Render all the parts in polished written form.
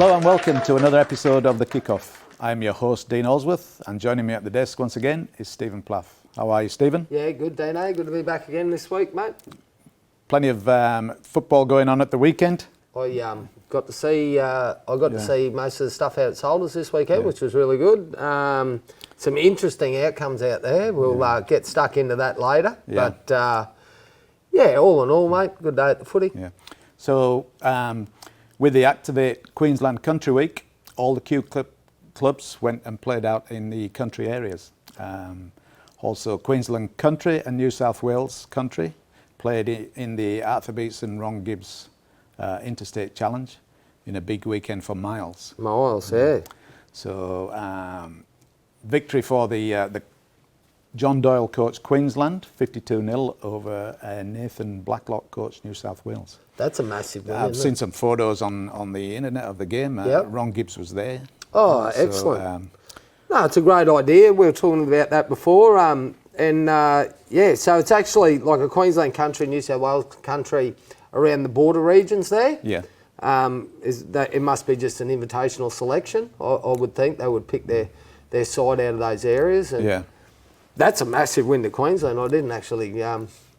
Hello and welcome to another episode of the Kick Off. I'm your host, Dean Olsworth, and joining me at the desk once again is Stephen Plath. How are you, Stephen? Yeah, good, Dino. Good to be back again this week, mate. Plenty of football going on at the weekend. I got to see to see most of the stuff out at Soldiers this weekend, which was really good. Some interesting outcomes out there. We'll get stuck into that later. Yeah. But all in all, mate, good day at the footy. Yeah. So with the Activate Queensland Country Week, all the Q clubs went and played out in the country areas. Also, Queensland Country and New South Wales Country played in the Arthur Beats and Ron Gibbs Interstate Challenge in a big weekend for Miles. Yeah. So victory for the John Doyle coach Queensland, 52-0 over Nathan Blacklock coach New South Wales. That's a massive win. I've seen some photos on the internet of the game. Ron Gibbs was there. Oh, excellent. No, it's a great idea. We were talking about that before. So it's actually like a Queensland country, New South Wales country around the border regions there. Yeah. It must be just an invitational selection. I would think they would pick their side out of those areas. And that's a massive win to Queensland. I didn't actually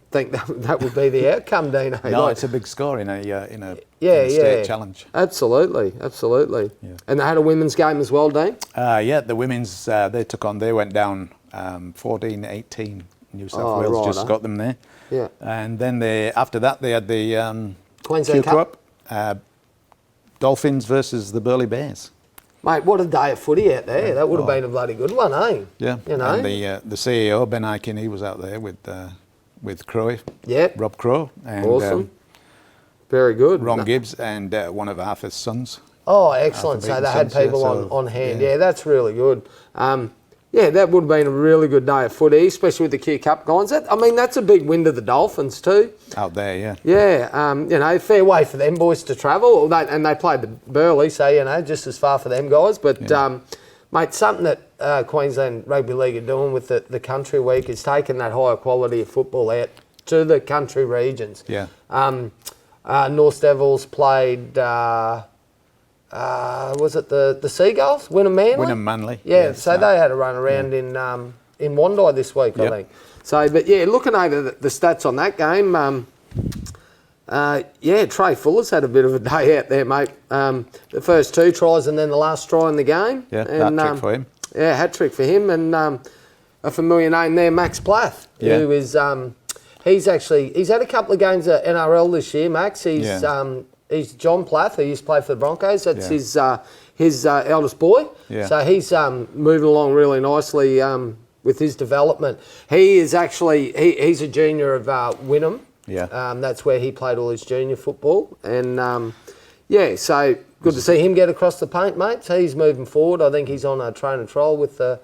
think that would be the outcome, Dino. No, it's a big score in a state challenge. Absolutely. Yeah. And they had a women's game as well, Dean? The women's, they went down 14-18. New South Wales just got them there. Yeah. And then after that they had the Queensland Cup. Dolphins versus the Burleigh Bears. Mate, what a day of footy out there. That would have been a bloody good one, eh? Yeah. You know? And the CEO, Ben Aiken, he was out there with Crowe. Yeah. Rob Crowe. And, awesome. Very good. Ron Gibbs and one of Arthur's sons. Oh, excellent. So they had people on hand. Yeah, that's really good. That would have been a really good day of footy, especially with the Q Cup guys. That's a big win to the Dolphins too. Out there, yeah. Yeah, fair way for them boys to travel. And they played the Burleigh, so, just as far for them guys. But, mate, something that Queensland Rugby League are doing with the Country Week is taking that higher quality of football out to the country regions. Yeah. North Devils played... was it the Seagulls? Wynnum Manly? Yeah, so they had a run around in Wandai this week, I think. So, but looking over the stats on that game, Trey Fuller's had a bit of a day out there, mate. The first 2 tries and then the last try in the game. Yeah, hat-trick for him. Yeah, hat-trick for him. And a familiar name there, Max Plath, who is... He's had a couple of games at NRL this year, Max. He's John Plath, who used to play for the Broncos. That's his eldest boy. Yeah. So he's moving along really nicely with his development. He is actually he's a junior of Wynnum. Yeah. That's where he played all his junior football. And so good to see him get across the paint, mate. So he's moving forward. I think he's on a train and trial with the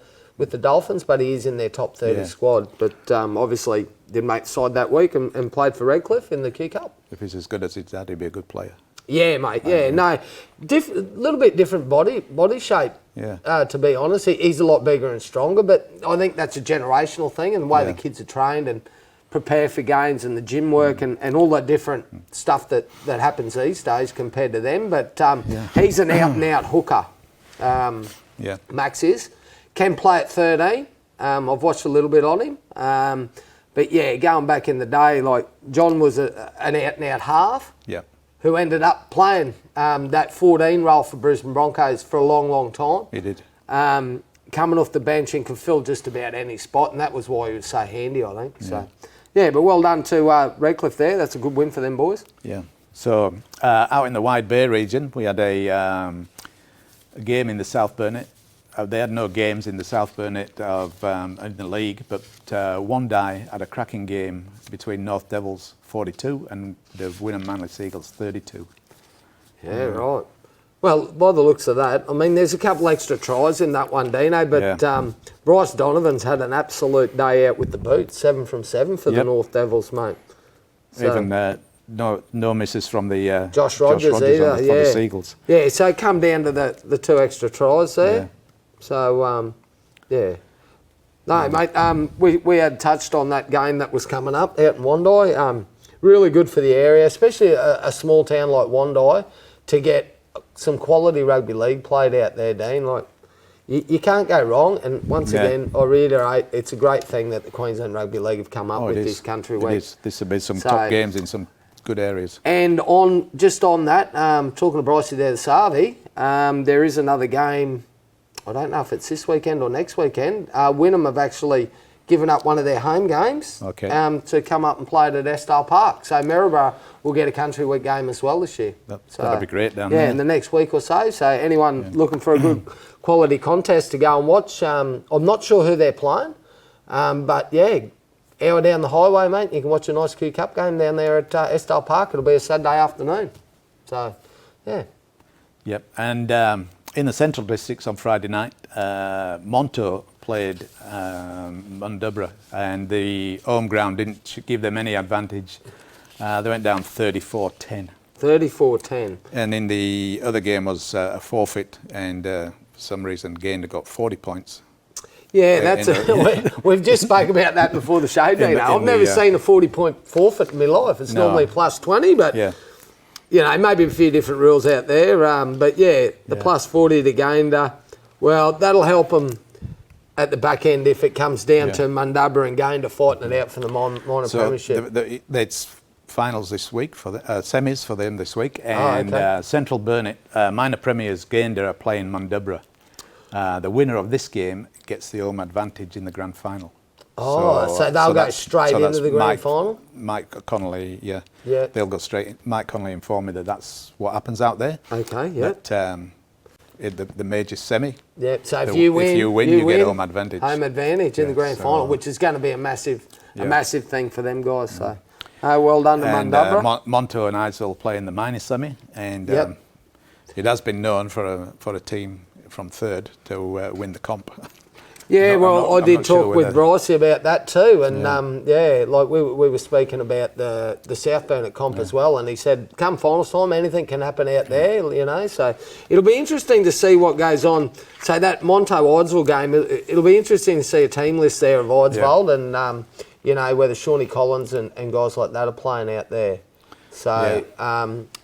Dolphins, but he is in their top 30 squad. But obviously didn't make the side that week and played for Redcliffe in the Q Cup. If he's as good as his dad, he'd be a good player. Yeah, mate. Little bit different body shape. Yeah. To be honest, he's a lot bigger and stronger. But I think that's a generational thing, and the way the kids are trained and prepare for games and the gym work and all that different stuff that happens these days compared to them. But he's an out and out hooker. Max is can play at 13. I've watched a little bit on him. But going back in the day, like John was an out and out half. Yeah. Who ended up playing that 14 role for Brisbane Broncos for a long, long time. He did. Coming off the bench and could fill just about any spot, and that was why he was so handy, I think. So, but well done to Redcliffe there. That's a good win for them boys. Yeah. So out in the Wide Bay region, we had a game in the South Burnett. They had no games in the South Burnett in the league, but Wandai had a cracking game between North Devils 42 and the Wynnum Manly Seagulls 32. Yeah, right. Well, by the looks of that, there's a couple extra tries in that one, Dino, but Bryce Donovan's had an absolute day out with the boot, 7 from 7 for the North Devils, mate. So, even no misses from the Josh Rogers either, for the Seagulls. Yeah, so it come down to the 2 extra tries there. Yeah. So, No, mate, we had touched on that game that was coming up out in Wandai. Really good for the area, especially a small town like Wandai, to get some quality rugby league played out there, Dean. Like, you can't go wrong. And once again, I reiterate, it's a great thing that the Queensland Rugby League have come up with this country week. It is. This will be some top games in some good areas. And on that, talking to Brycey there, the Sarvi, there is another game. I don't know if it's this weekend or next weekend. Wynnum have actually given up one of their home games to come up and play it at Estelle Park. So Maryborough will get a country week game as well this year. That'll be great down there. Yeah, in the next week or so. So anyone looking for a good quality contest to go and watch, I'm not sure who they're playing, but yeah, hour down the highway, mate, you can watch a nice Q Cup game down there at Estelle Park. It'll be a Saturday afternoon. So, yeah. Yep, and in the Central Districts on Friday night, Monto played Mundubra, and the home ground didn't give them any advantage. They went down 34-10. 34-10. And in the other game was a forfeit, and for some reason Gaynor got 40 points. Yeah, we've just spoke about that before the show, Dino. I've never seen a 40-point forfeit in my life. It's normally plus 20, but you know, maybe a few different rules out there. But yeah, the plus 40 to Gaynor, well, that'll help them at the back end if it comes down to Mundubra and Gaynor fighting it out for the minor premiership. It's finals this week, for the semis for them this week, and Central Burnett, minor premiers Gaynor are playing Mundubra. The winner of this game gets the home advantage in the grand final. Oh, so they'll go straight into the grand final? Mike Connolly, they'll go straight in. Mike Connolly informed me that that's what happens out there. Okay, yeah. But the major semi. Yeah, so if you win, you get home advantage. Home advantage in the grand final, which is going to be a massive thing for them guys. So, well done to Mundubra. Monto and Isle play in the minor semi, and it has been known for a team from third to win the comp. Yeah, I did talk with Brycey about that too, and like we were speaking about the South Burnett comp as well, and he said, come finals time, anything can happen out there, you know. So it'll be interesting to see what goes on. So that Monto-Eidsvold game, it'll be interesting to see a team list there of Eidsvold, and you know, whether Shawnee Collins and guys like that are playing out there. So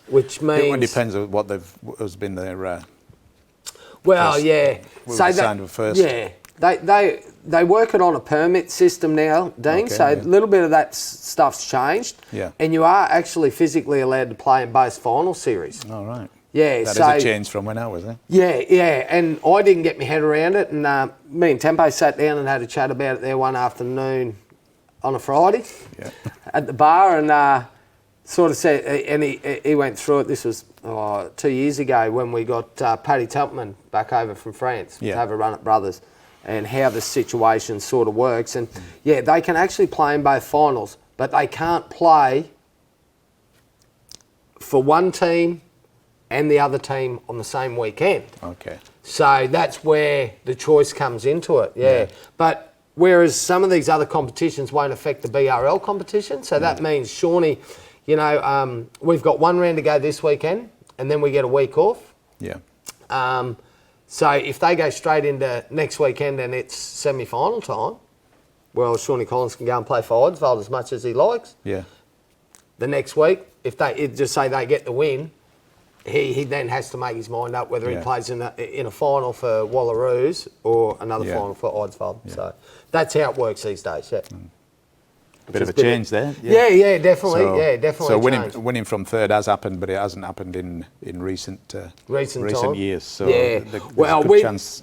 which means it depends on what has been their. Signed with first. Yeah. They work it on a permit system now, Dean, a little bit of that stuff's changed. Yeah. And you are actually physically allowed to play in both final series. All right. Yeah, that is a change from when I was there. Yeah, and I didn't get my head around it, and me and Tempo sat down and had a chat about it there one afternoon on a Friday at the bar, and sort of said, and he went through it. This was 2 years ago when we got Paddy Templeman back over from France to have a run at Brothers, and how the situation sort of works. And they can actually play in both finals, but they can't play for one team and the other team on the same weekend. Okay. So that's where the choice comes into it, But whereas some of these other competitions won't affect the BRL competition, so that means Shawnee, you know, we've got one round to go this weekend, and then we get a week off. Yeah. So if they go straight into next weekend and it's semi-final time, well, Shawnee Collins can go and play for Eidsvold as much as he likes. Yeah. The next week, if they just say they get the win, he then has to make his mind up whether he plays in a final for Wallaroos or another final for Eidsvold. Yeah. So that's how it works these days. Yeah. Bit of a change there. Yeah, definitely. So winning from third has happened, but it hasn't happened in recent years. So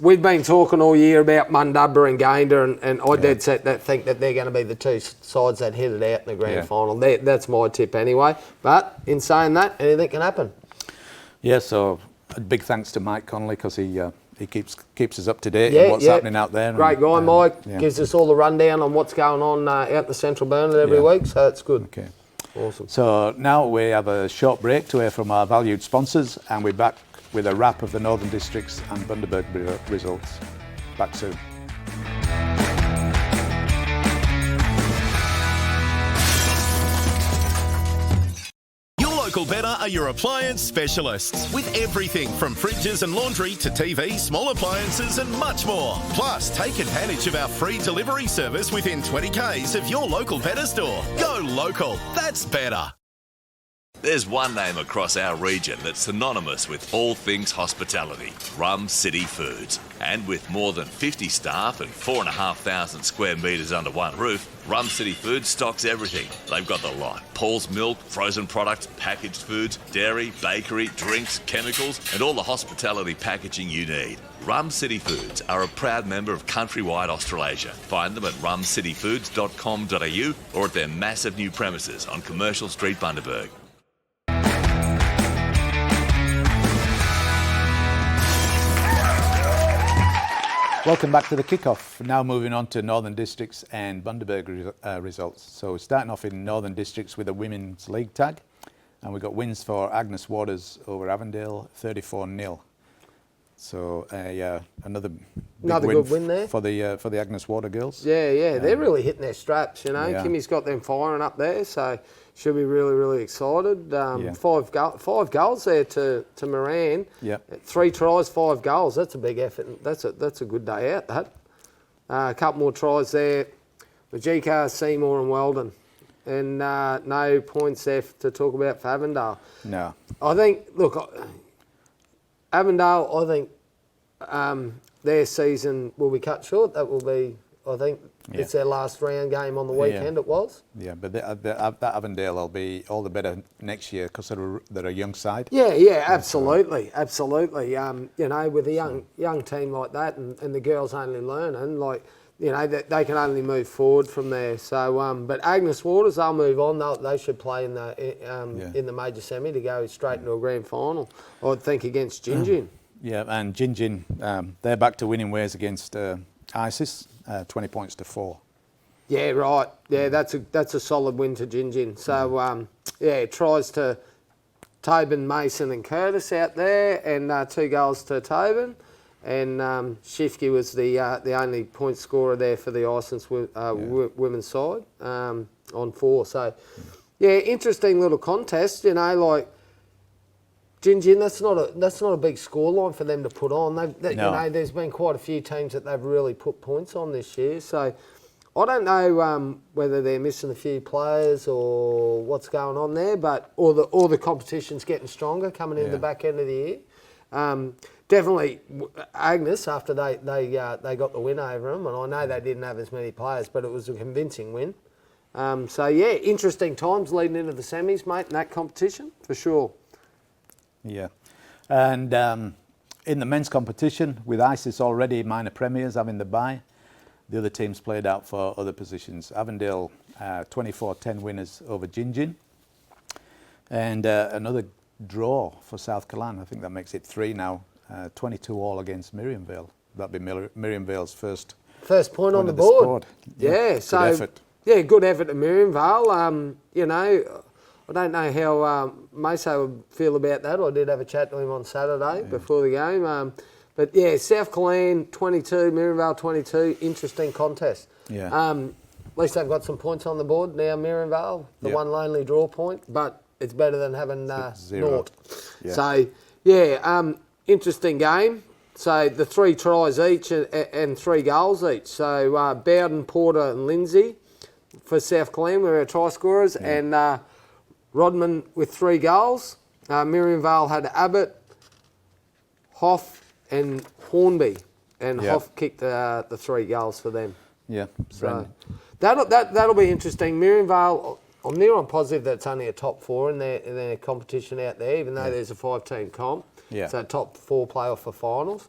we've been talking all year about Mundubra and Gaynor, and I did think that they're going to be the two sides that hit it out in the grand final. That's my tip anyway. But in saying that, anything can happen. Yeah. So a big thanks to Mike Connolly, because he keeps us up to date on what's happening out there. Great guy, Mike. Gives us all the rundown on what's going on out in the Central Burnett every week, so that's good. Okay. Awesome. So now we have a short break to hear from our valued sponsors, and we're back with a wrap of the Northern Districts and Bundaberg results. Back soon. Local Better are your appliance specialists with everything from fridges and laundry to TV, small appliances and much more. Plus, take advantage of our free delivery service within 20 k's of your local Better store. Go local, that's better. There's one name across our region that's synonymous with all things hospitality, Rum City Foods. And with more than 50 staff and 4,500 square metres under one roof, Rum City Foods stocks everything. They've got the lot. Paul's Milk, frozen products, packaged foods, dairy, bakery, drinks, chemicals, and all the hospitality packaging you need. Rum City Foods are a proud member of Countrywide Australasia. Find them at rumcityfoods.com.au or at their massive new premises on Commercial Street, Bundaberg. Welcome back to the Kickoff. Now moving on to Northern Districts and Bundaberg results. So we're starting off in Northern Districts with a Women's League tag. And we got wins for Agnes Waters over Avondale, 34-0. So another good win there for the Agnes Water girls. Yeah, they're really hitting their straps, you know. Yeah. Kimmy's got them firing up there, so she'll be really, really excited. Five goals there to Moran. Yep. 3 tries, 5 goals. That's a big effort. That's a good day out, that. A couple more tries there. Majika, Seymour and Weldon. And no points there to talk about for Avondale. No. I think, look, Avondale, I think their season will be cut short. That will be, I think, it's their last round game on the weekend, it was. Yeah, but that Avondale will be all the better next year because they're a young side. Yeah, absolutely. You know, with a young team like that and the girls only learning, like, you know, they can only move forward from there. So, but Agnes Waters, they'll move on. They should play in the major semi to go straight into a grand final, I would think, against Gingin. Yeah, and Gingin, they're back to winning ways against ISIS, 20 points to 4. Yeah, right. Yeah, that's a solid win to Gingin. So, it tries to Tobin, Mason and Curtis out there, and 2 goals to Tobin. And Shifke was the only point scorer there for the Isons women's side on 4. So, yeah, interesting little contest. You know, like Gingin, that's not a big scoreline for them to put on. You know, there's been quite a few teams that they've really put points on this year. So, I don't know whether they're missing a few players or what's going on there, but or the competition's getting stronger coming into the back end of the year. Definitely Agnes, after they got the win over them, and I know they didn't have as many players, but it was a convincing win. So, yeah, interesting times leading into the semis, mate, in that competition, for sure. Yeah. And in the men's competition, with ISIS already minor premiers having the bye, the other teams played out for other positions. Avondale, 24-10 winners over Gingin. And another draw for South Callan. I think that makes it 3 now. 22 all against Miriam Vale. That'd be Miriam Vale's first point on the board. Yeah, so good effort. Yeah, good effort to Miriam Vale. You know, I don't know how Meso would feel about that. I did have a chat to him on Saturday before the game. But yeah, South Callan 22, Miriam Vale 22. Interesting contest. Yeah. At least they've got some points on the board now. Miriam Vale, the one lonely draw point, but it's better than having 0. naught. Yeah. So yeah. Interesting game. So the 3 tries each and 3 goals each. So Bowden, Porter and Lindsay for South Callan were our try scorers, and Rodman with 3 goals. Miriam Vale had Abbott, Hoff and Hornby, and Hoff kicked the 3 goals for them. Yeah. So that'll be interesting. Miriam Vale, I'm near on positive that it's only a top 4 in their competition out there, even though there's a 5-team comp. Yeah. So top 4 playoff for finals.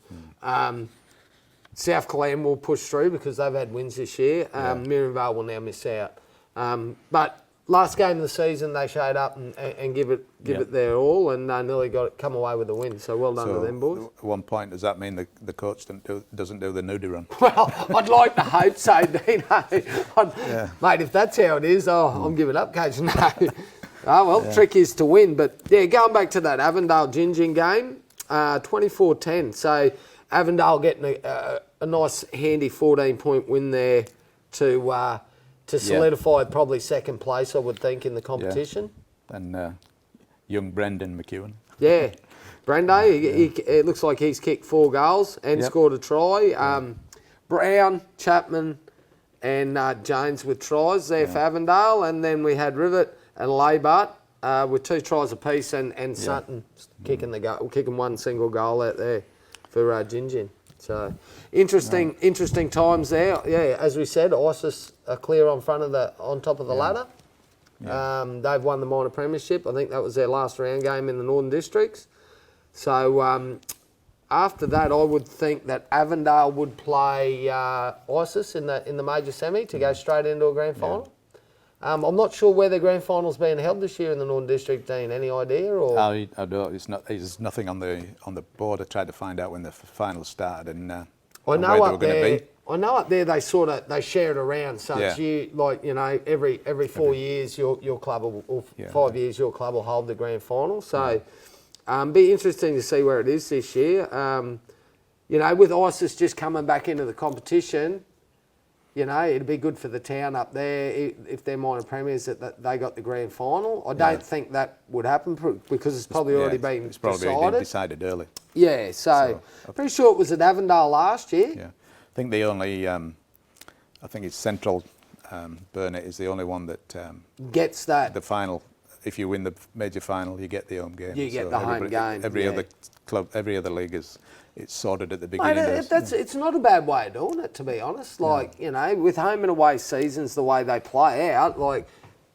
South Callan will push through because they've had wins this year. Miriam Vale will now miss out. But last game of the season, they showed up and give it their all, and nearly come away with a win. So well done to them, boys. At one point, does that mean the coach doesn't do the nudie run? Well, I'd like to hope so, Dino. Mate, if that's how it is, I'm giving up, coach. No. Trick is to win. But, yeah, going back to that Avondale-Gingin game, 24-10. So Avondale getting a nice, handy 14-point win there to solidify probably second place, I would think, in the competition. Yeah. And young Brendan McEwen. Yeah. Brendo, it looks like he's kicked 4 goals and scored a try. Brown, Chapman and Jones with tries there for Avondale. And then we had Rivet and Laybart with 2 tries apiece and Sutton kicking one single goal out there for Gingin. So interesting times there. Yeah, as we said, Isis are clear on top of the ladder. Yeah. They've won the minor premiership. I think that was their last round game in the Northern Districts. So after that, I would think that Avondale would play Isis in the major semi to go straight into a grand final. I'm not sure where the grand final's being held this year in the Northern District, Dean. Any idea? Or I don't. There's nothing on the board. I tried to find out when the final started and I know up there they share it around. So it's every 4 years your club or 5 years your club will hold the grand final. So be interesting to see where it is this year. With Isis just coming back into the competition. It'd be good for the town up there if they're minor premiers that they got the grand final. I don't think that would happen because it's probably already been decided. It's probably been decided early. Yeah, so pretty sure it was at Avondale last year. Yeah, I think the only, I think it's Central Burnett is the only one that gets that. The final. If you win the major final, you get the home game. You get the home game. Every other club, every other league it's sorted at the beginning. It's not a bad way of doing it, to be honest. With home and away seasons the way they play out,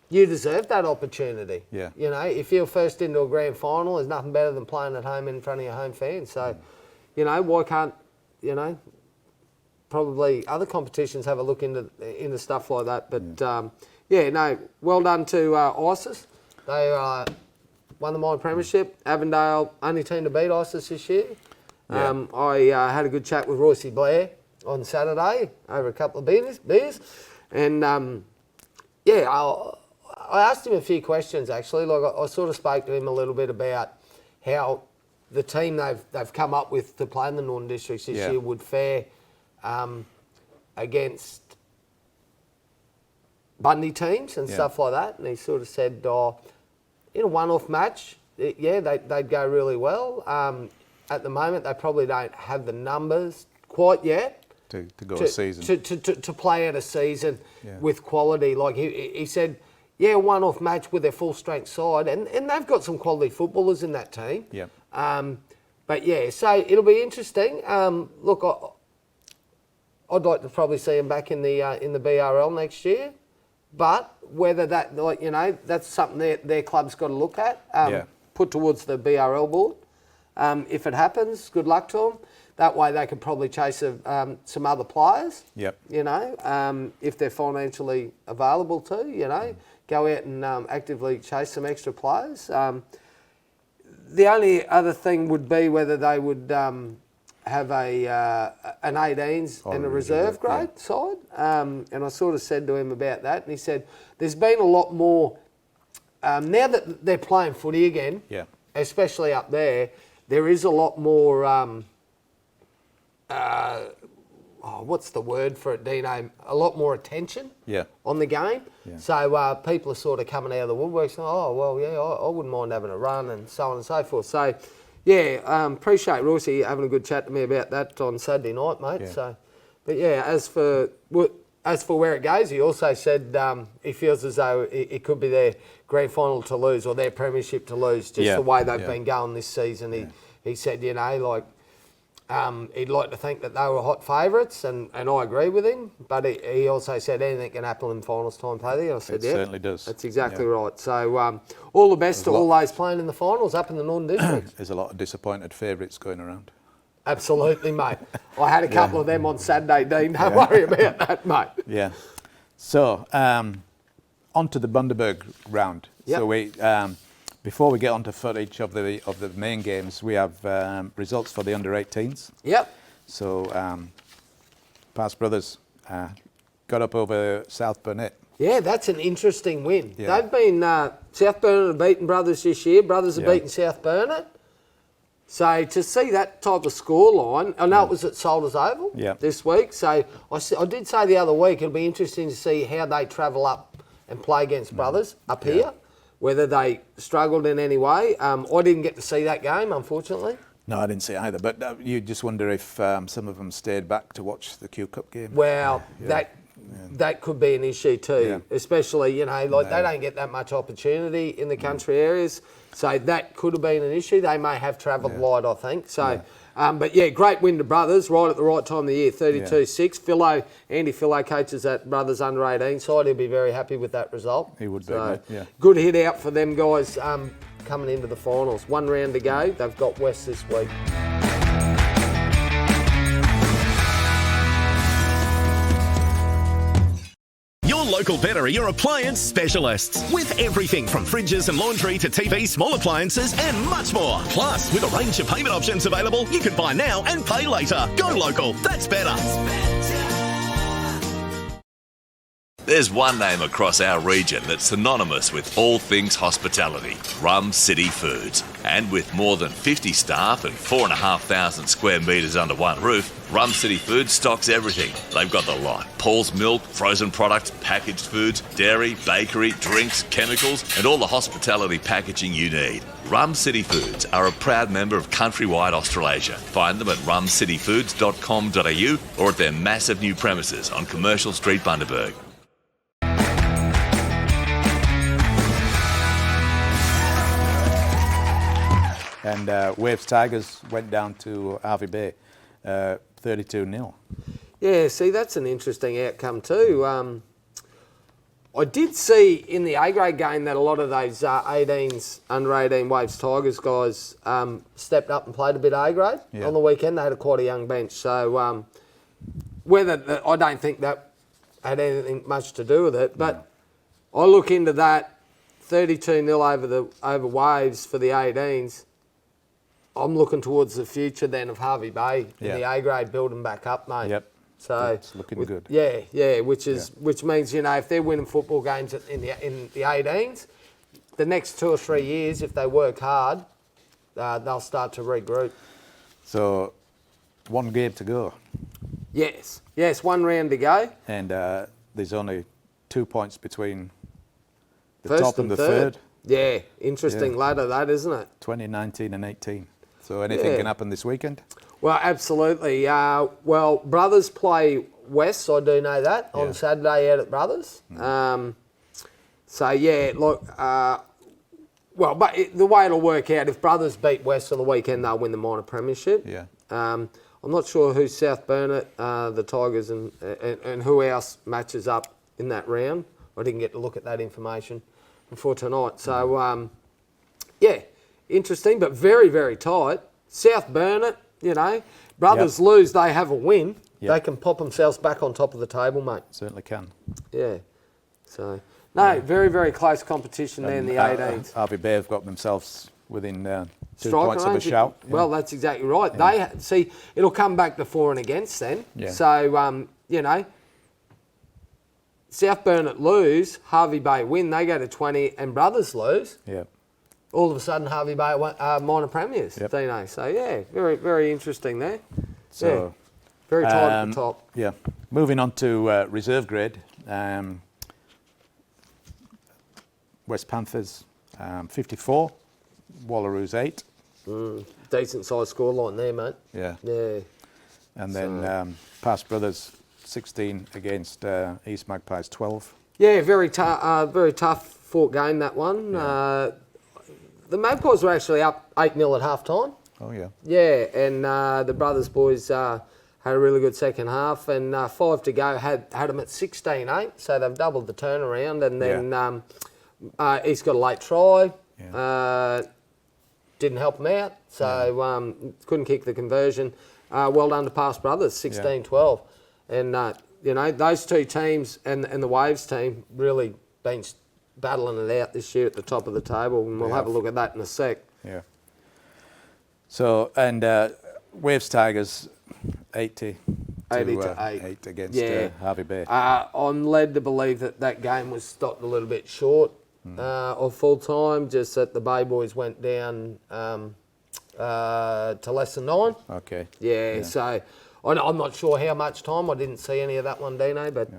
you deserve that opportunity. Yeah. If you're first into a grand final, there's nothing better than playing at home in front of your home fans. So, why can't, probably other competitions have a look into stuff like that. But well done to Isis. They won the minor premiership. Avondale, only team to beat Isis this year. Yeah. I had a good chat with Royce Blair on Saturday over a couple of beers. And, I asked him a few questions, actually. I sort of spoke to him a little bit about how the team they've come up with to play in the Northern Districts this year would fare against Bundy teams and stuff like that. And he sort of said, in a one-off match, they'd go really well. At the moment, they probably don't have the numbers quite yet to go a season to play out a season with quality. Like he said, one-off match with their full-strength side, and they've got some quality footballers in that team. Yeah. So it'll be interesting. Look, I'd like to probably see them back in the BRL next year, but whether that that's something their club's got to look at. Put towards the BRL board. If it happens, good luck to them. That way they could probably chase some other players. Yep. If they're financially available to, go out and actively chase some extra players. The only other thing would be whether they would have an 18s and a reserve grade side. And I sort of said to him about that, and he said there's been a lot more now that they're playing footy again. Especially up there. There is a lot more, what's the word for it, Dino? A lot more attention on the game. So people are sort of coming out of the woodwork saying, I wouldn't mind having a run and so on and so forth. So, appreciate Royce having a good chat to me about that on Saturday night, mate. So, but as for where it goes, he also said he feels as though it could be their grand final to lose or their premiership to lose, just the way they've been going this season. He said, he'd like to think that they were hot favourites, and I agree with him. But he also said anything can happen in finals time play there. I said, it certainly does. That's exactly right. So all the best to all those playing in the finals up in the Northern District. There's a lot of disappointed favourites going around. Absolutely, mate. I had a couple of them on Saturday, Dean. Don't worry about that, mate. Yeah. So, on to the Bundaberg round. So we, before we get on to footage of the main games, we have results for the under-18s. Yep. So, Pass Brothers got up over South Burnett. Yeah, that's an interesting win. Yeah. They've been South Burnett have beaten Brothers this year. Brothers have beaten South Burnett. So to see that type of scoreline, I know it was at Soldiers Oval this week. So I did say the other week it'll be interesting to see how they travel up and play against Brothers up here, whether they struggled in any way. I didn't get to see that game, unfortunately. No, I didn't see it either. But you just wonder if some of them stayed back to watch the Q Cup game. Well, that could be an issue too, especially, you know, like they don't get that much opportunity in the country areas. So that could have been an issue. They may have travelled light, I think. So, but yeah, great win to Brothers, right at the right time of the year, 32-6. Andy Philo coaches that Brothers under 18 side. He'll be very happy with that result. He would be, mate, yeah. Good hit out for them guys coming into the finals. 1 round to go. They've got West this week. Your local Better are your appliance specialists. With everything from fridges and laundry to TV, small appliances and much more. Plus, with a range of payment options available, you can buy now and pay later. Go local. That's better. There's one name across our region that's synonymous with all things hospitality, Rum City Foods. And with more than 50 staff and 4,500 square metres under one roof, Rum City Foods stocks everything. They've got the lot: Paul's Milk, frozen products, packaged foods, dairy, bakery, drinks, chemicals, and all the hospitality packaging you need. Rum City Foods are a proud member of Countrywide Australasia. Find them at rumcityfoods.com.au or at their massive new premises on Commercial Street, Bundaberg. And Waves Tigers went down to Harvey Bay, 32-0. Yeah, see, that's an interesting outcome too. I did see in the A-grade game that a lot of those 18s, under 18 Waves Tigers guys stepped up and played a bit A-grade on the weekend. They had quite a young bench. So I don't think that had anything much to do with it. But I look into that 32-0 over Waves for the 18s. I'm looking towards the future then of Harvey Bay in the A-grade building back up, mate. Yep. So it's looking good. Yeah, which means, you know, if they're winning football games in the 18s, the next 2 or 3 years, if they work hard, they'll start to regroup. So 1 game to go. Yes, 1 round to go. And there's only 2 points between the First top and the third. Yeah, interesting ladder that, isn't it? 2019 and 18. So anything can happen this weekend? Well, absolutely. Well, Brothers play West, I do know that, on Saturday out at Brothers. So, yeah, look, but the way it'll work out, if Brothers beat West on the weekend, they'll win the minor premiership. Yeah. I'm not sure who South Burnett, the Tigers, and who else matches up in that round. I didn't get to look at that information before tonight. So, interesting, but very, very tight. South Burnett, you know, Brothers lose, they have a win. Yep. They can pop themselves back on top of the table, mate. Certainly can. Yeah. So, no, very, very close competition there in the 18s. Harvey Bay have got themselves within 2 Striker points of a range. shout. Well, that's exactly right. Yeah. See, it'll come back to for and against then. Yeah. So, you know, South Burnett lose, Harvey Bay win, they go to 20, and Brothers lose. Yeah. All of a sudden, Harvey Bay minor premiers, Dino. So, yeah, very, very interesting there. So, very tight at the top. Yeah. Moving on to reserve grade. West Panthers 54, Wallaroos 8. Decent sized scoreline there, mate. Yeah. Yeah. And then Pass Brothers 16 against East Magpies 12. Yeah, very tough fought game, that one. Yeah. The Magpies were actually up 8-0 at half time. Oh, yeah. Yeah, and the Brothers boys had a really good second half, and 5 to go had them at 16-8, so they've doubled the turnaround, and then East got a late try. Yeah. Didn't help them out, so couldn't kick the conversion. Well done to Pass Brothers, 16-12. And, you know, those two teams and the Waves team really been battling it out this year at the top of the table, and we'll have a look at that in a sec. Yeah. So, and Waves Tigers 80 to 8 against Harvey Bay. I'm led to believe that game was stopped a little bit short of full time, just that the Bay boys went down to less than 9. Okay. Yeah. So I'm not sure how much time. I didn't see any of that one, Dino, but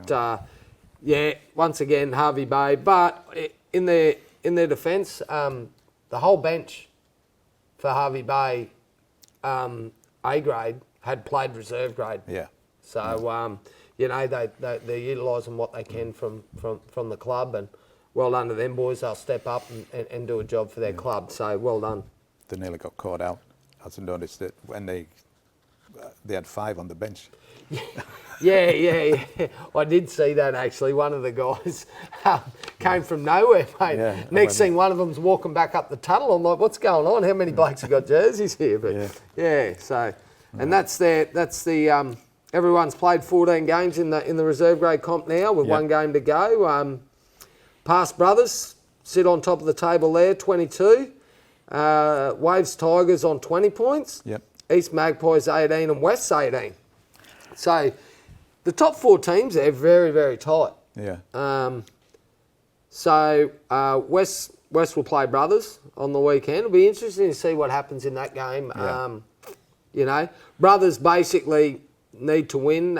once again, Harvey Bay. But in their defence, the whole bench for Harvey Bay A grade had played reserve grade. Yeah. So, you know, they're utilising what they can from the club, and well done to them boys. They'll step up and do a job for their club. So well done. They nearly got caught out. I also noticed that when they had 5 on the bench. Yeah. I did see that actually. One of the guys came from nowhere, mate. Yeah, Next thing, one of them's walking back up the tunnel. I'm like, what's going on? How many blokes have got jerseys here? But yeah, so, and that's the everyone's played 14 games in the reserve grade comp now with one game to go. Past brothers sit on top of the table there, 22. Waves Tigers on 20 points. Yep. East Magpies 18 and West 18. So the top 4 teams there very, very tight. Yeah. So West will play brothers on the weekend. It'll be interesting to see what happens in that game. Yeah. You know, brothers basically need to win.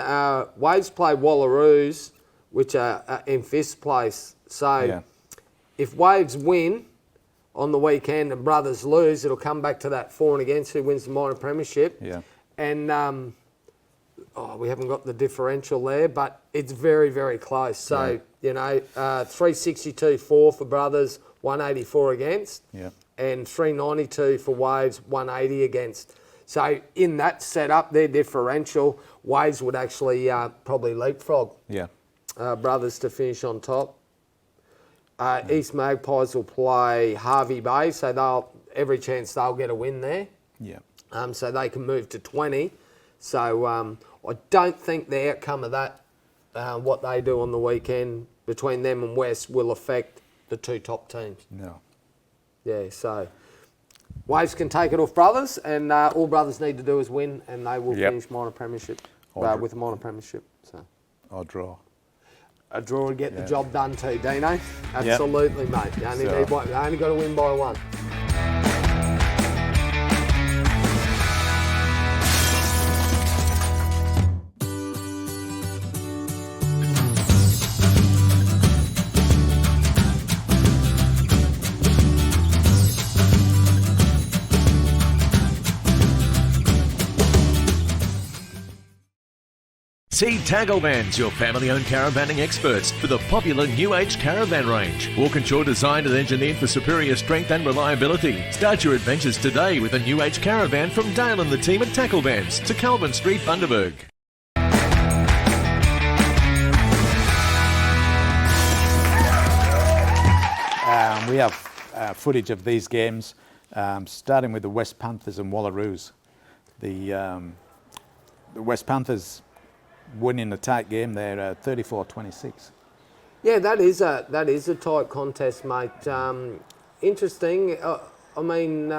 Waves play Wallaroos, which are in 5th place. So if Waves win on the weekend and brothers lose, it'll come back to that for and against who wins the minor premiership. Yeah. And we haven't got the differential there, but it's very, very close. So, you know, 362 for brothers, 184 against. Yeah. And 392 for Waves, 180 against. So in that setup, their differential, Waves would actually probably leapfrog brothers to finish on top. East Magpies will play Harvey Bay, so every chance they'll get a win there. Yeah. So they can move to 20. So I don't think the outcome of that, what they do on the weekend between them and West, will affect the 2 top teams. No. Yeah, so Waves can take it off brothers, and all brothers need to do is win, and they will finish minor premiership with a minor premiership. So. Or draw. A draw would get the job done too, Dino. Absolutely, mate. You only got to win by 1. See Tagglevan's, your family-owned caravanning experts for the popular New Age caravan range. Walkinshaw designed and engineered for superior strength and reliability. Start your adventures today with a New Age caravan from Dale and the team at Tacklevan's to Calvin Street, Bundaberg. We have footage of these games, starting with the West Panthers and Wallaroos. The West Panthers winning a tight game there, 34-26. Yeah, that is a tight contest, mate. Interesting. I mean,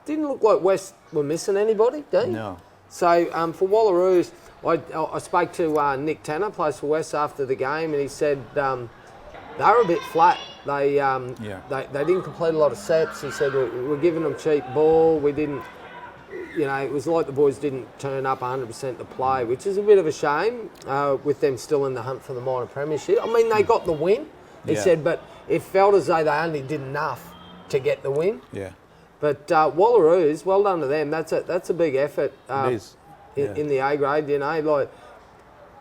didn't look like West were missing anybody, do you? No. So for Wallaroos, I spoke to Nick Tanner, plays for West, after the game, and he said they were a bit flat. They didn't complete a lot of sets. He said we're giving them cheap ball. We didn't. You know, it was like the boys didn't turn up 100% to play, which is a bit of a shame with them still in the hunt for the minor premiership. I mean, they got the win, he said, but it felt as though they only did enough to get the win. Yeah. But Wallaroos, well done to them. That's a big effort It is. in the A grade. You know, like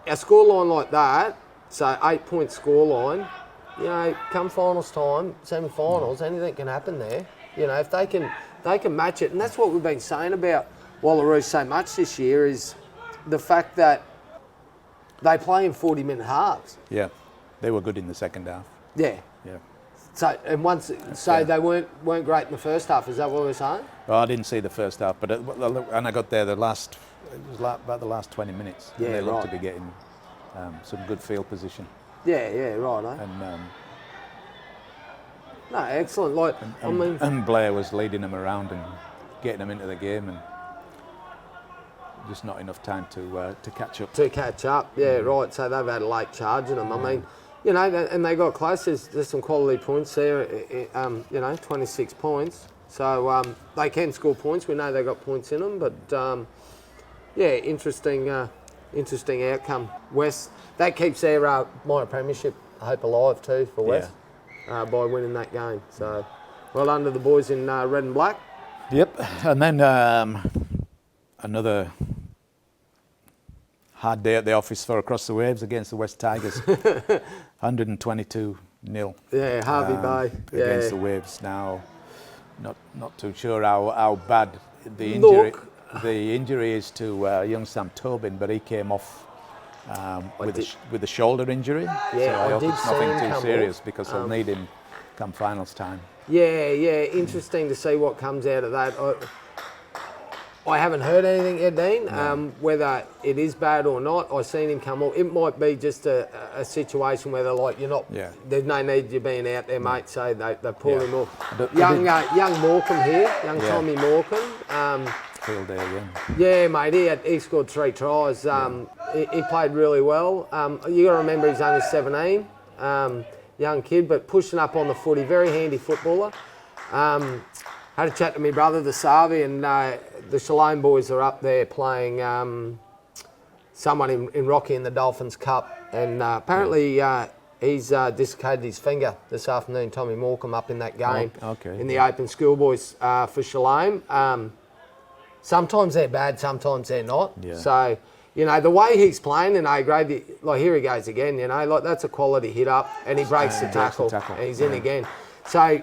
a scoreline like that, so 8-point scoreline. You know, come finals time, semi-finals, anything can happen there. You know, if they can match it, and that's what we've been saying about Wallaroos so much this year, is the fact that they play in 40-minute halves. Yeah, they were good in the second half. Yeah. Yeah. So they weren't great in the first half. Is that what we're saying? Well, I didn't see the first half, but and I got there it was about the last 20 minutes. Yeah, and they looked right. to be getting some good field position. Yeah, right. Eh? And no, excellent. Like, and Blair was leading them around and getting them into the game, and just not enough time to catch up. To catch up, yeah, right. So they've had a late charge in them. I mean, you know, and they got close. There's some quality points there. You know, 26 points. So they can score points. We know they got points in them, but yeah, interesting outcome. West, that keeps their minor premiership hope alive too for West. By winning that game. So, well done to the boys in red and black. Yep, and then another hard day at the office for Across the Waves against the West Tigers. 122-0. Yeah, Harvey Bay. Against the Waves. Now, not too sure how bad the injury is to young Sam Tobin, but he came off with a shoulder injury. Yeah, so I hope did it's see nothing him too come serious off. because they'll need him come finals time. Yeah, interesting to see what comes out of that. I haven't heard anything yet, Dean, whether it is bad or not. I've seen him come off. It might be just a situation where they're like, there's no need you being out there, mate, so they pull him off. Young Morecambe here, Tommy Morecambe. Field day again. Yeah, mate, he scored 3 tries. He played really well. You got to remember he's only 17, young kid, but pushing up on the footy, very handy footballer. Had a chat to my brother, the Sarvi, and the Shalom boys are up there playing someone in Rocky in the Dolphins Cup, and apparently he's dislocated his finger this afternoon, Tommy Morecambe, up in that game in the Open Schoolboys for Shalom. Sometimes they're bad, sometimes they're not. Yeah. So, the way he's playing in A grade, like here he goes again, like that's a quality hit up, and he breaks the tackle, and he's in again. So, I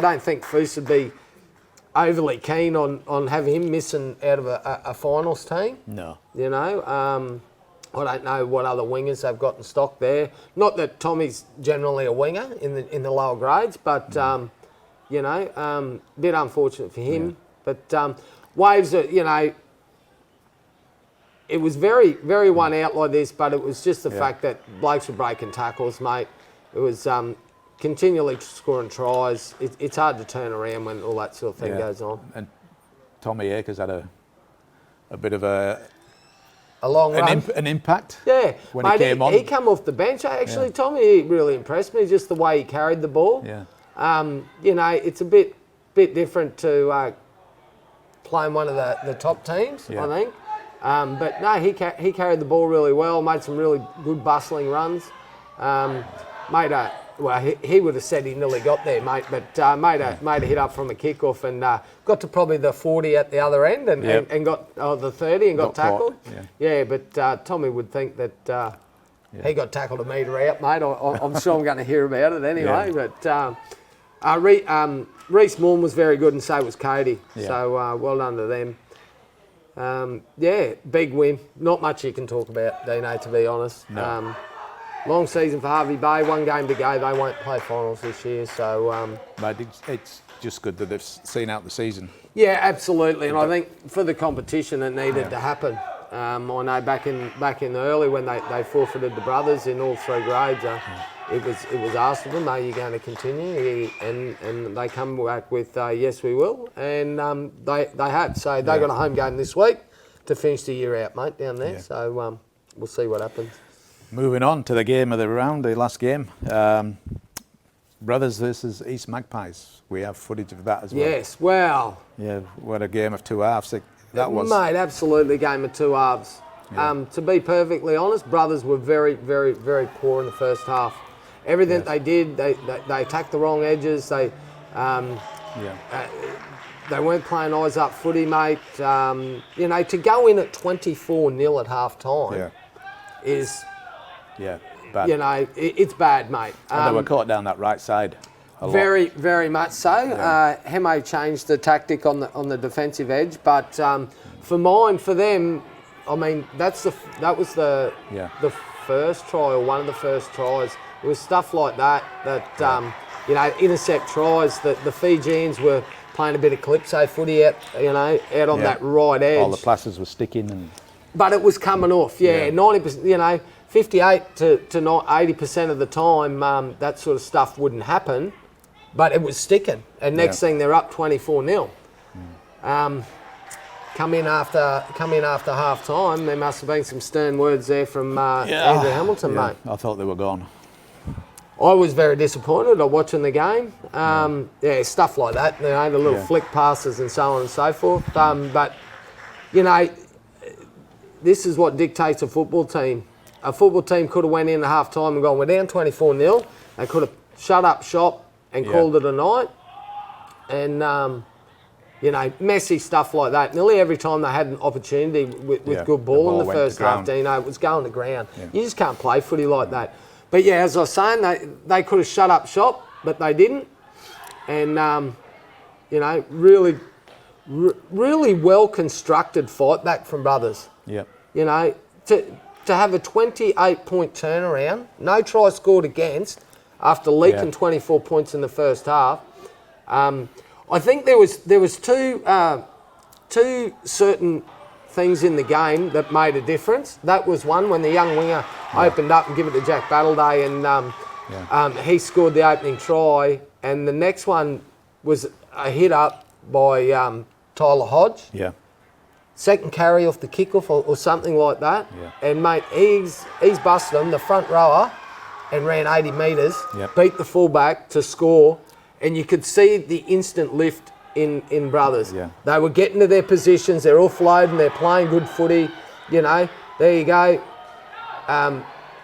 don't think Foose would be overly keen on having him missing out of a finals team. No. I don't know what other wingers they've got in stock there. Not that Tommy's generally a winger in the lower grades, but bit unfortunate for him. Yeah. But Waves are, it was very, very one out like this, but it was just the fact that blokes were breaking tackles, mate. It was continually scoring tries. It's hard to turn around when all that sort of thing goes on. And Tommy Akers had a bit of a long run. An impact. Yeah, when he came on. He came off the bench. Actually, Tommy really impressed me. Just the way he carried the ball. Yeah. It's a bit different to playing one of the top teams, I think. But no, he carried the ball really well. Made some really good bustling runs. He would have said he nearly got there, mate, but made a hit up from a kickoff and got to probably the 40 at the other end and got the 30 and got tackled. But Tommy would think that he got tackled a metre out, mate. I'm sure I'm going to hear about it anyway. Yeah. But Reece Morn was very good and so was Cody. Yeah. So well done to them. Big win. Not much you can talk about, Dino, to be honest. No. Long season for Harvey Bay, 1 game to go. They won't play finals this year, so... But it's just good that they've seen out the season. Yeah, absolutely, and I think for the competition it needed to happen. I know back in the early when they forfeited the brothers in all 3 grades, it was asked of them, are you going to continue? And they come back with, yes, we will, and they have. So they got a home game this week to finish the year out, mate, down there. Yeah. So we'll see what happens. Moving on to the game of the round, the last game. Brothers versus East Magpies. We have footage of that as well. Yes, well. Yeah, what a game of 2 halves that was. Mate, absolutely game of 2 halves. Yeah. To be perfectly honest, Brothers were very, very, very poor in the first half. Everything they did, they attacked the wrong edges. They weren't playing eyes up footy, mate. To go in at 24-0 at half time is... Yeah, bad. It's bad, mate. And they were caught down that right side a lot. Very, very much so. Yeah. Hemo changed the tactic on the defensive edge, but for them, I mean that was the first try or one of the first tries. It was stuff like that intercept tries. The Fijians were playing a bit of calypso footy out on that right edge. All the plasters were sticking but it was coming off. 90%. 58 to 80% of the time, that sort of stuff wouldn't happen, but it was sticking. And next thing, they're up 24-0. Come in after half time, there must have been some stern words there from Andrew Hamilton, mate. I thought they were gone. I was very disappointed of watching the game. Stuff like that, the little flick passes and so on and so forth. But this is what dictates a football team. A football team could have went in at half time and gone, we're down 24-0. They could have shut up shop and called it a night. And, you know, messy stuff like that. Nearly every time they had an opportunity with good ball in the first half, Dino, it was going to ground. Yeah. You just can't play footy like that. But yeah, as I was saying, they could have shut up shop, but they didn't. And, you know, really well constructed fight back from Brothers. Yeah. You know, to have a 28-point turnaround, no try scored against after leaking 24 points in the first half. I think there was two certain things in the game that made a difference. That was one when the young winger opened up and gave it to Jack Battleday, and he scored the opening try. And the next one was a hit up by Tyler Hodge. Yeah. Second carry off the kickoff or something like that. Yeah. And mate, he's busted him, the front rower, and ran 80 metres, beat the fullback to score, and you could see the instant lift in Brothers. Yeah. They were getting to their positions, they're offloading, they're playing good footy, you know, there you go.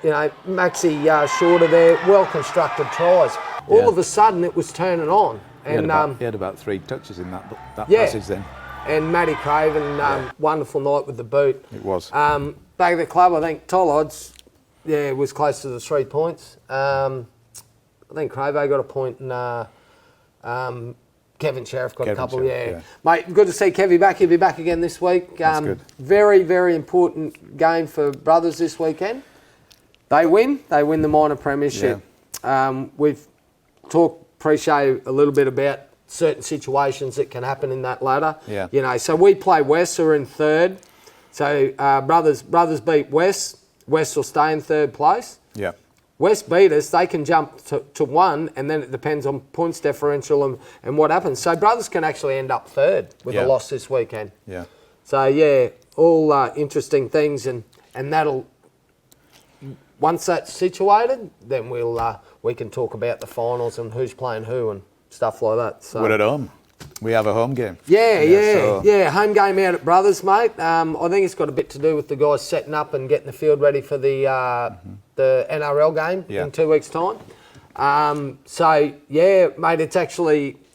You know, Maxi Shorter there, well-constructed tries. All of a sudden, it was turning on. And he had about 3 touches in that passage then. And Matty Craven, wonderful night with the boot. It was. Back at the club, I think Toll Odds, was close to the 3 points. I think Cravo got a point and Kevin Sheriff got a couple. Yeah. Mate, good to see Kevy back. He'll be back again this week. That's good. Very, very important game for Brothers this weekend. They win the minor premiership. Yeah. We've appreciate a little bit about certain situations that can happen in that ladder. Yeah. You know, so we play West, who are in third. So Brothers beat West. West will stay in third place. Yeah. West beat us, they can jump to 1, and then it depends on points differential and what happens. So Brothers can actually end up third with a loss this weekend. Yeah. So all interesting things, and that'll, once that's situated, then we can talk about the finals and who's playing who and stuff like that. So we're at home. We have a home game. Home game out at Brothers, mate. I think it's got a bit to do with the guys setting up and getting the field ready for the NRL game in 2 weeks' time. Mate,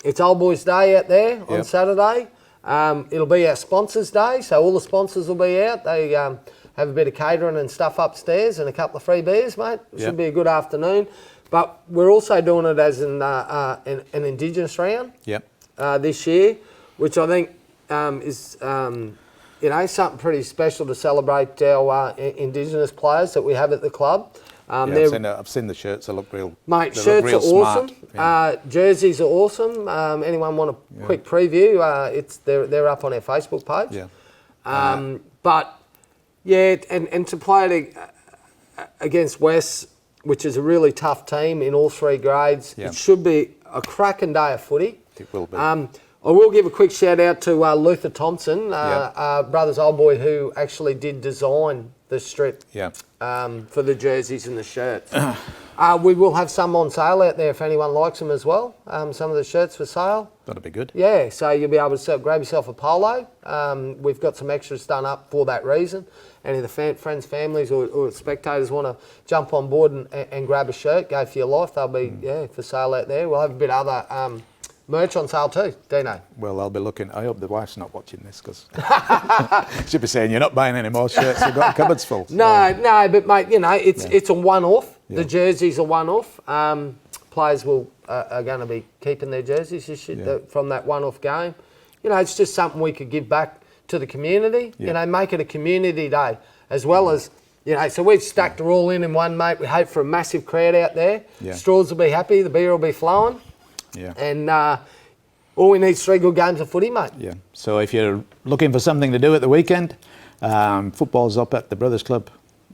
it's Old Boys Day out there on Saturday. It'll be our sponsors' day, so all the sponsors will be out. They have a bit of catering and stuff upstairs and a couple of free beers, mate. It should be a good afternoon. But we're also doing it as an Indigenous round. Yep. This year, which I think is something pretty special to celebrate our Indigenous players that we have at the club. I've seen the shirts. They look real. Mate, shirts are awesome. Jerseys are awesome. Anyone want a quick preview? They're up on our Facebook page. Yeah. And to play it against West, which is a really tough team in all 3 grades, it should be a cracking day of footy. It will be. I will give a quick shout out to Luther Thompson, Brothers Old Boy, who actually did design the strip for the jerseys and the shirts. We will have some on sale out there if anyone likes them as well. Some of the shirts for sale. That'll be good. Yeah, so you'll be able to grab yourself a polo. We've got some extras done up for that reason. Any of the friends, families or spectators want to jump on board and grab a shirt, go for your life, they'll be for sale out there. We'll have a bit of other merch on sale too, Dino. Well, I'll be looking. I hope the wife's not watching this because she'll be saying you're not buying any more shirts. You've got cupboards full. So. No, but mate, it's a one-off. Yeah. The jerseys are one-off. Players are going to be keeping their jerseys from that one-off game. You know, it's just something we could give back to the community. Yeah. You know, make it a community day as well as. You know, so we've stacked it all in one, mate. We hope for a massive crowd out there. Yeah. Straws will be happy. The beer will be flowing. Yeah. And all we need is 3 good games of footy, mate. Yeah. So if you're looking for something to do at the weekend, football's up at the Brothers Club.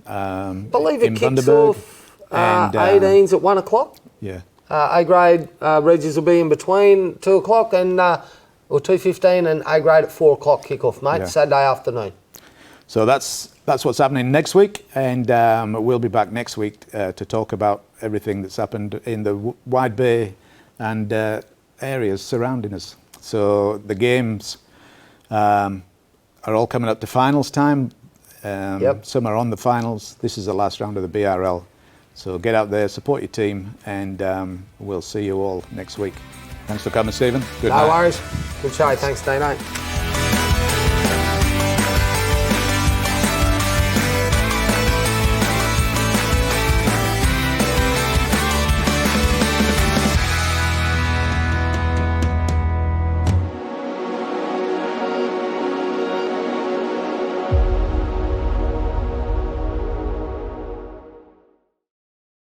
Believe it kicks off 18s at 1 o'clock. Yeah. A grade Regis will be in between 2 o'clock and or 2:15, and A grade at 4 o'clock kick-off, mate. Saturday afternoon. So that's what's happening next week, and we'll be back next week to talk about everything that's happened in the Wide Bay and areas surrounding us. So the games are all coming up to finals time. Some are on the finals. This is the last round of the BRL. So get out there, support your team, and we'll see you all next week. Thanks for coming, Stephen. Good night. No worries. Good show. Thanks, Dino.